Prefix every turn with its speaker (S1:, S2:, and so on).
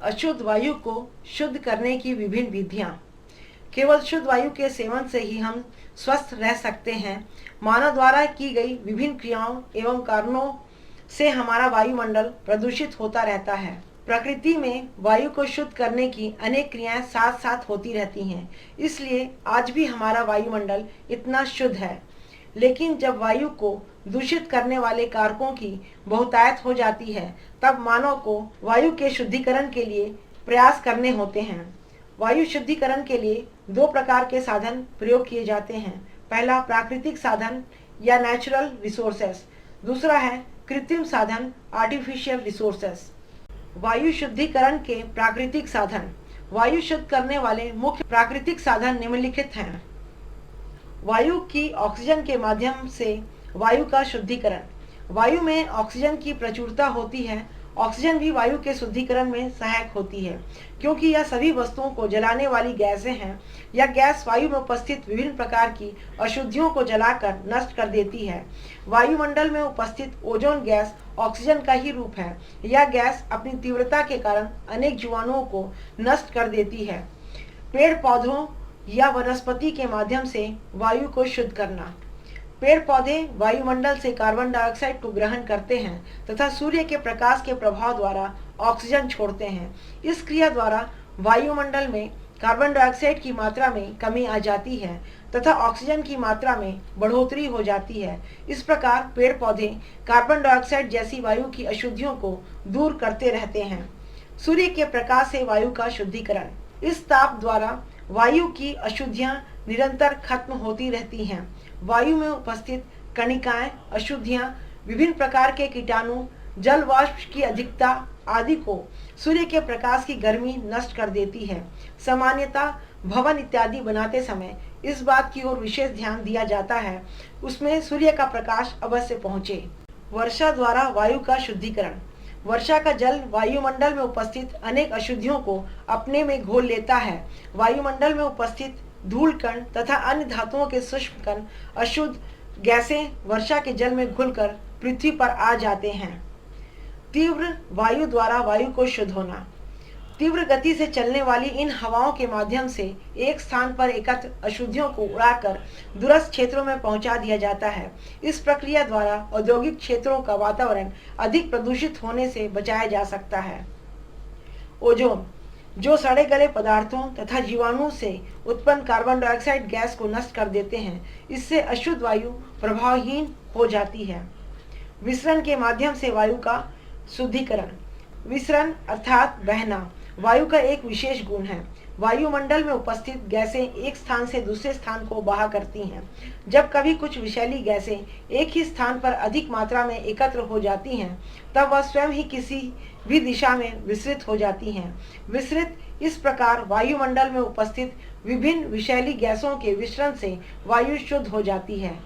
S1: अशुद्ध वायु को शुद्ध करने की विभिन्न विधियां। केवल शुद्ध वायु के सेवन से ही हम स्वस्थ रह सकते हैं। मानव द्वारा की गई विभिन्न क्रियाओं एवं कारणों से हमारा वायुमंडल प्रदूषित होता रहता है। प्रकृति में वायु को शुद्ध करने की अनेक क्रियाएं साथ साथ होती रहती हैं, इसलिए आज भी हमारा वायुमंडल इतना शुद्ध है। लेकिन जब वायु को दूषित करने वाले कारकों की बहुतायत हो जाती है, तब मानव को वायु के शुद्धिकरण के लिए प्रयास करने होते हैं। वायु शुद्धिकरण के लिए दो प्रकार के साधन प्रयोग किए जाते हैं। पहला प्राकृतिक साधन या नेचुरल रिसोर्सेस, दूसरा है कृत्रिम साधन आर्टिफिशियल रिसोर्सेस। वायु शुद्धिकरण के प्राकृतिक साधन। वायु शुद्ध करने वाले मुख्य प्राकृतिक साधन निम्नलिखित हैं। वायु की ऑक्सीजन के माध्यम से वायु का शुद्धिकरण। वायु में ऑक्सीजन की प्रचुरता होती है। ऑक्सीजन भी वायु के शुद्धिकरण में सहायक होती है, क्योंकि यह सभी वस्तुओं को जलाने वाली गैसें हैं। यह गैस वायु में उपस्थित विभिन्न प्रकार की अशुद्धियों को जलाकर नष्ट कर देती है। वायुमंडल में उपस्थित ओजोन गैस ऑक्सीजन का ही रूप है। यह गैस अपनी तीव्रता के कारण अनेक जीवाणुओं को नष्ट कर देती है। पेड़ पौधों या वनस्पति के माध्यम से वायु को शुद्ध करना। पेड़ पौधे वायुमंडल से कार्बन डाइऑक्साइड को ग्रहण करते हैं तथा सूर्य के प्रकाश के प्रभाव द्वारा ऑक्सीजन छोड़ते हैं। इस क्रिया द्वारा वायुमंडल में कार्बन डाइऑक्साइड की मात्रा में कमी आ जाती है तथा ऑक्सीजन की मात्रा में बढ़ोतरी हो जाती है। इस प्रकार पेड़ पौधे कार्बन डाइऑक्साइड जैसी वायु की अशुद्धियों को दूर करते रहते हैं। सूर्य के प्रकाश से वायु का शुद्धिकरण। इस ताप द्वारा वायु की अशुद्धियां निरंतर खत्म होती रहती हैं। वायु में उपस्थित कणिकाएं, अशुद्धियां, विभिन्न प्रकार के कीटाणु, जल वाष्प की अधिकता आदि को सूर्य के प्रकाश की गर्मी नष्ट कर देती है। सामान्यतः भवन इत्यादि बनाते समय इस बात की ओर विशेष ध्यान दिया जाता है, उसमें सूर्य का प्रकाश अवश्य पहुँचे। वर्षा द्वारा वायु का शुद्धिकरण। वर्षा का जल वायुमंडल में उपस्थित अनेक अशुद्धियों को अपने में घोल लेता है। वायुमंडल में उपस्थित धूल कण तथा अन्य धातुओं के सूक्ष्म कण अशुद्ध गैसें वर्षा के जल में घुलकर पृथ्वी पर आ जाते हैं। तीव्र वायु द्वारा वायु को शुद्ध होना। तीव्र गति से चलने वाली इन हवाओं के माध्यम से एक स्थान पर एकत्र अशुद्धियों को उड़ाकर दूरस्थ क्षेत्रों में पहुंचा दिया जाता है। इस प्रक्रिया द्वारा औद्योगिक क्षेत्रों का वातावरण अधिक प्रदूषित होने से बचाया जा सकता है। ओजोन, जो सड़े गले पदार्थों तथा जीवाणुओं से उत्पन्न कार्बन डाइऑक्साइड गैस को नष्ट कर देते हैं। इससे अशुद्ध वायु प्रभावहीन हो जाती है। विसरण के माध्यम से वायु का शुद्धिकरण। विसरण अर्थात बहना वायु का एक विशेष गुण है। वायुमंडल में उपस्थित गैसें एक स्थान से दूसरे स्थान को बहा करती हैं। जब कभी कुछ विषैली गैसें एक ही स्थान पर अधिक मात्रा में एकत्र हो जाती हैं, तब वह स्वयं ही किसी भी दिशा में विसरित हो जाती हैं। विसरित इस प्रकार वायुमंडल में उपस्थित विभिन्न विषैली गैसों के विसरण से वायु शुद्ध हो जाती है।